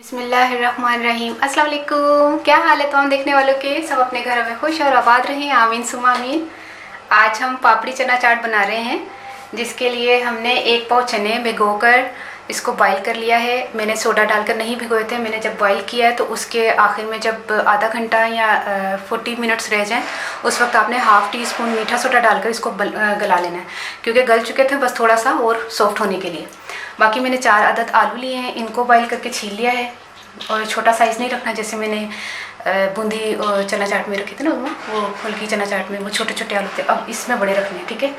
बिस्मिल्लाहिर्रहमानिर्रहीम। अस्सलाम वालेकुम। क्या हाल है तमाम देखने वालों के? सब अपने घरों में खुश और आबाद रहें, आमीन सुमा आमीन। आज हम पापड़ी चना चाट बना रहे हैं, जिसके लिए हमने 1 पाव चने भिगोकर इसको बॉईल कर लिया है। मैंने सोडा डालकर नहीं भिगोए थे। मैंने जब बॉईल किया है तो उसके आखिर में जब आधा घंटा या 40 मिनट्स रह जाएं, उस वक्त आपने हाफ़ टी स्पून मीठा सोडा डालकर इसको गला लेना है, क्योंकि गल चुके थे, बस थोड़ा सा और सॉफ्ट होने के लिए। बाकी मैंने 4 अदद आलू लिए हैं, इनको बॉईल करके छील लिया है। और छोटा साइज़ नहीं रखना, जैसे मैंने बूंदी और चना चाट में रखे थे ना, वो हल्की चना चाट में वो छोटे छोटे आलू थे, अब इसमें बड़े रखने हैं, ठीक है।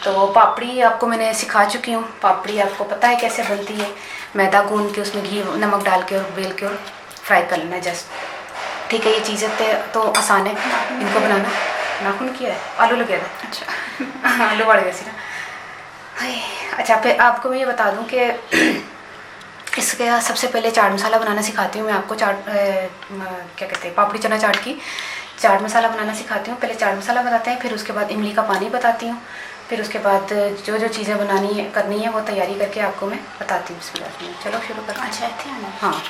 तो पापड़ी आपको मैंने सिखा चुकी हूँ। पापड़ी आपको पता है कैसे बनती है। मैदा गूंद के उसमें घी नमक डाल के और बेल के और फ्राई कर लेना है जस्ट, ठीक है। ये चीज़ें तो आसान है इनको बनाना। नाखून किया है, आलू लगे थे। अच्छा आलू बढ़ गए सी ना। अच्छा, फिर आपको मैं ये बता दूं कि इसके सबसे पहले चाट मसाला बनाना सिखाती हूँ मैं आपको। क्या कहते हैं, पापड़ी चना चाट की चाट मसाला बनाना सिखाती हूँ। पहले चाट मसाला बताते हैं, फिर उसके बाद इमली का पानी बताती हूँ, फिर उसके बाद जो जो चीज़ें बनानी है करनी है वो तैयारी करके आपको मैं बताती हूँ। चलो शुरू करते हैं। अच्छा, हाँ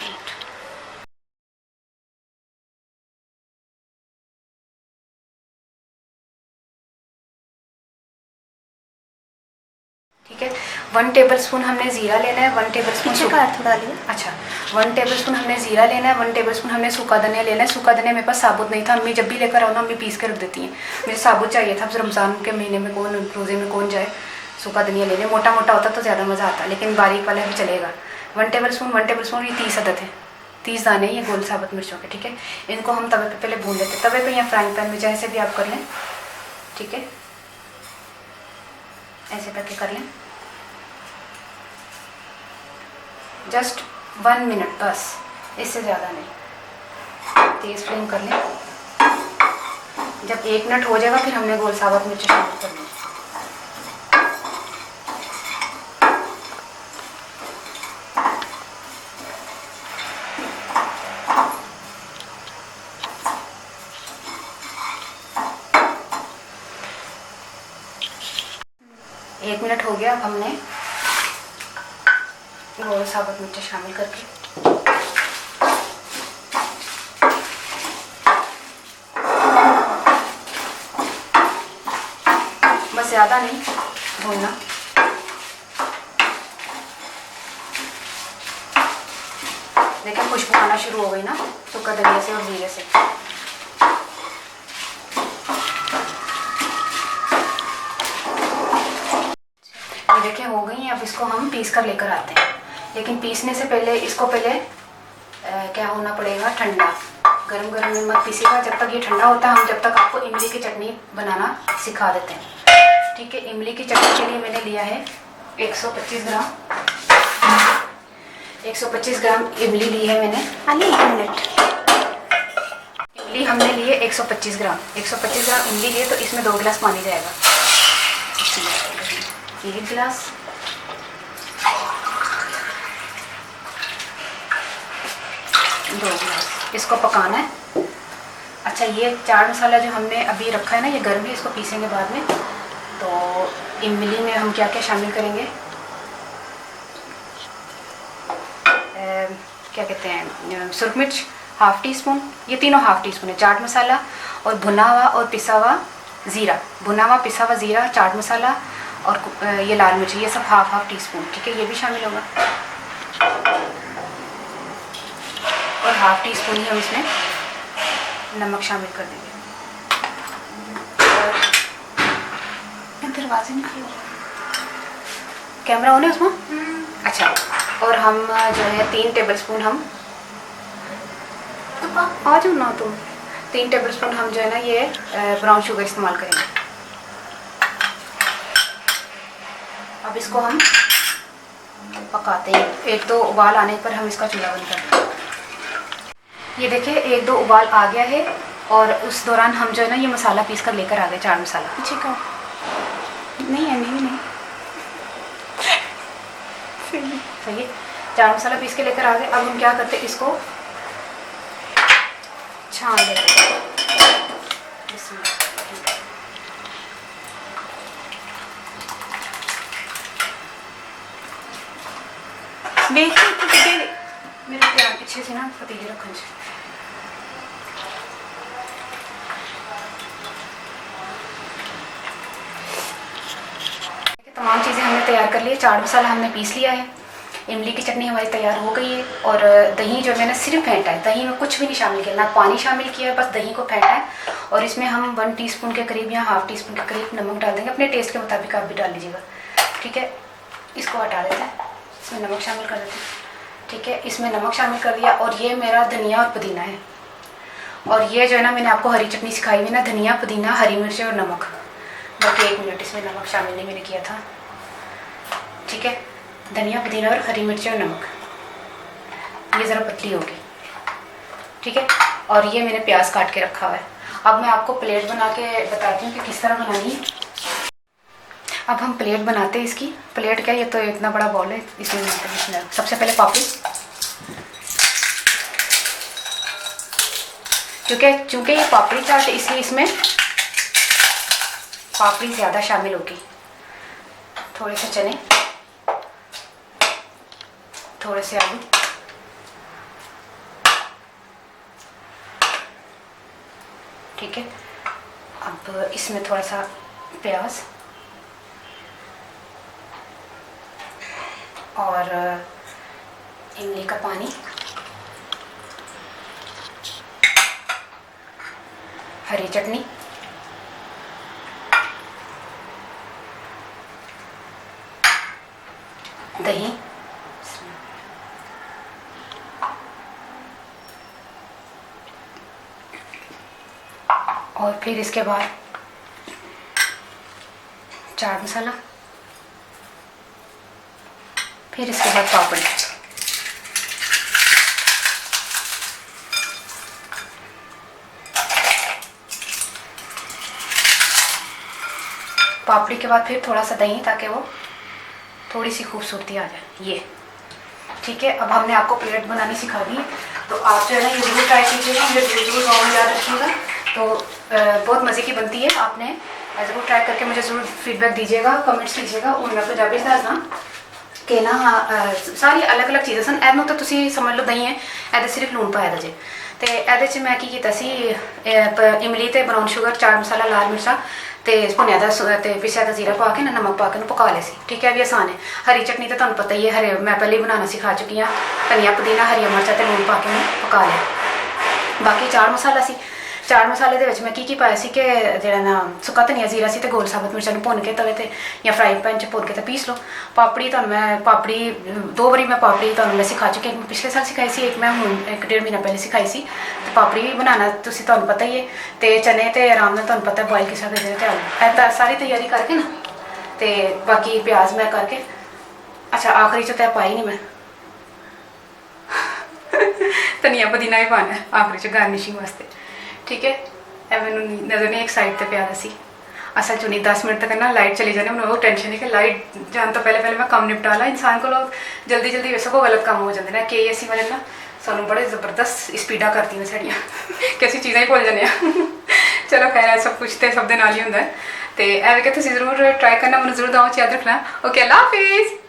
ठीक है। 1 टेबल स्पून हमने ज़ीरा लेना है, 1 टेबल स्पून थोड़ा लिया। अच्छा, 1 टेबल स्पून हमने ज़ीरा लेना है, 1 टेबल स्पून हमने सूखा धनिया लेना है। सूखा धनिया मेरे पास साबुत नहीं था, अम्मी जब भी लेकर आओ ना अम्मी पीस के रख देती हैं। मुझे साबुत चाहिए था। अब रमज़ान के महीने में कौन, रोज़े में कौन जाए सूखा धनिया लेने। मोटा मोटा होता तो ज़्यादा मज़ा आता, लेकिन बारीक वाला भी चलेगा। 1 टेबल स्पून ये 30 अदद है, 30 दाने ये गोल साबुत मिर्चों के, ठीक है। इनको हम तवे पे पहले भून लेते हैं, तवे पे या फ्राइंग पैन में जैसे भी आप कर लें, ठीक है। ऐसे करके कर लें, जस्ट 1 मिनट बस, इससे ज़्यादा नहीं। तेज़ फ्लेम कर लें। जब 1 मिनट हो जाएगा फिर हमने गोल साबुत मिर्च शामिल कर ली। एक मिनट हो गया, अब हमने गोल साबुत मिर्च शामिल करके बस, ज़्यादा नहीं भूनना। देखिए खुशबू आना शुरू हो गई ना सूखा धनिया से और जीरे से। ये देखिए हो गई हैं। अब इसको हम पीस कर लेकर आते हैं, लेकिन पीसने से पहले इसको क्या होना पड़ेगा, ठंडा। गरम गरम में मत पीसीगा, जब तक ये ठंडा होता है हम जब तक आपको इमली की चटनी बनाना सिखा देते हैं, ठीक है। इमली की चटनी के लिए मैंने लिया है 125 ग्राम 125 ग्राम इमली ली है मैंने। इमली हमने लिए 125 ग्राम 125 ग्राम इमली लिए, तो इसमें 2 गिलास पानी जाएगा। 1 गिलास, 2 गिलास। इसको पकाना है। अच्छा, ये चाट मसाला जो हमने अभी रखा है ना, ये गर्म है, इसको पीसेंगे बाद में। तो इमली में हम क्या क्या शामिल करेंगे, क्या कहते हैं, सुरख मिर्च हाफ़ टी स्पून, ये तीनों हाफ़ टी स्पून है। चाट मसाला और भुना हुआ और पिसा हुआ ज़ीरा, भुना हुआ पिसा हुआ ज़ीरा, चाट मसाला और ये लाल मिर्च, ये सब हाफ़ टी स्पून, ठीक है। ये भी शामिल होगा। और हाफ़ टी स्पून ही हम इसमें नमक शामिल कर देंगे। दरवाजे नहीं खोलो, कैमरा ऑन है उसमें। अच्छा, और हम जो है 3 टेबल स्पून हम आ जाओ ना तुम 3 टेबल स्पून हम जो है ना ये ब्राउन शुगर इस्तेमाल करेंगे। अब इसको हम पकाते हैं। 1-2 उबाल आने पर हम इसका चूल्हा बंद कर देंगे। ये देखिए 1-2 उबाल आ गया है, और उस दौरान हम जो है ना ये मसाला पीस कर लेकर आ गए, चाट मसाला। ठीक है, नहीं है, नहीं सही है। चाट मसाला पीस के लेकर आ गए। अब हम क्या करते हैं, इसको छान लेते हैं। देखिए मेरे प्यार पिछे से ना पतीली रखन से। तमाम चीज़ें हमने तैयार कर ली। चाट मसाला हमने पीस लिया है, इमली की चटनी हमारी तैयार हो गई है, और दही जो मैंने सिर्फ फेंटा है, दही में कुछ भी नहीं शामिल किया, ना पानी शामिल किया है, बस दही को फेंटा है। और इसमें हम 1 टीस्पून के करीब या ½ टीस्पून के करीब नमक डाल देंगे, अपने टेस्ट के मुताबिक आप भी डाल लीजिएगा। ठीक है, इसको हटा देते हैं, इसमें नमक शामिल कर देते हैं। ठीक है, इसमें नमक शामिल कर दिया। और ये मेरा धनिया और पुदीना है, और ये जो है ना मैंने आपको हरी चटनी सिखाई हुई ना, धनिया, पुदीना, हरी मिर्च और नमक। बाकी 1 मिनट इसमें नमक शामिल नहीं मैंने किया था। ठीक है, धनिया, पुदीना और हरी मिर्च और नमक, ये ज़रा पतली होगी। ठीक है, और ये मैंने प्याज काट के रखा हुआ है। अब मैं आपको प्लेट बना के बताती हूँ कि किस तरह बनानी है। अब हम प्लेट बनाते हैं इसकी। प्लेट क्या, ये तो इतना बड़ा बॉल है, इसमें सबसे पहले पापड़ी, चूँकि ये पापड़ी चाट है इसलिए इसमें पापड़ी ज़्यादा शामिल होगी। थोड़े से चने, थोड़े से आलू, ठीक है। अब इसमें थोड़ा सा प्याज और इमली का पानी, हरी चटनी, दही, और फिर इसके बाद चाट मसाला, फिर इसके बाद पापड़ी। पापड़ी के बाद फिर थोड़ा सा दही, ताकि वो थोड़ी सी खूबसूरती आ जाए। ये ठीक है। अब हमने आपको प्लेट बनानी सिखा दी, तो आप जो है ना ये जरूर ट्राई कीजिएगा, मुझे जरूर गाँव में याद रखिएगा। तो बहुत मज़े की बनती है, आपने ज़रूर ट्राई करके मुझे ज़रूर फीडबैक दीजिएगा, कमेंट्स कीजिएगा। और मैं पंजाबी दसना कि ना सारी अलग अलग चीज़ें सन। एनों तो तुसी समझ लो दही है, एदे सिर्फ लून पाया जे। तो ये मैं की कीता सी, इमली ते ब्राउन शुगर, चाट मसाला, लाल मिर्चा ते भुनिया दा ते पिसिया दा जीरा पा के ना नमक पा के पका ले सी। ठीक है, भी आसान है। हरी चटनी तो तुहानू पता ही है, हरे मैं पहले ही बनाना सिखा चुकी हाँ। धनिया, पुदीना, हरिया मिर्चा ते लून पा के मैं पका लिया। बाकी चाट मसाला सी, चाट मसाले दे विच मैं की पाया सी कि जिहड़ा ना सुक्का धनिया, जीरा सी ते गोल साबत मिर्चां भुन के तवे ते या फ्राई पैन च भुन के ते पीस लो। पापड़ी तुहानू मैं पापड़ी 2 बारी मैं पापड़ी तुहानू मैं सिखा चुकी, एक मैं पिछले साल सिखाई सी, एक मैं हुण 1-1.5 महीना पहले सिखाई सी। ते पापड़ी भी बनाना तुसीं तुहानू पता ही है। ते चने ते आराम नाल तुहानू पता बॉयल किस तरह करदे ते आलू ऐ सारी तैयारी करके ना, ते बाकी प्याज मैं करके, अच्छा आखिरी च तो पाई नहीं मैं धनिया पुदीना भी पाना है आखिरी च गार्निशिंग वास्ते। ठीक है, मैनू नज़र नहीं एक साइड पर प्याज सी। असल चुनी 10 मिनट तक ना लाइट चली जाने, मैंने वो टेंशन है कि लाइट जाने तो पहले मैं काम निपटा ला। इंसान को लोग जल्दी जल्दी वैसे को गलत काम हो जाते हैं कि ऐसी वजह ना सानू बड़े ज़बरदस्त स्पीडा करती हैं साड़ियाँ कैसी चीज़ें ही भुल जाने चलो खैर है, सब कुछ तो सब दे नाल ही होंदा है। तो ऐ कि तुसीं जरूर ट्राई करना, मैंने जरूर दाव च याद रखना। ओके, अल्लाह हाफिज़।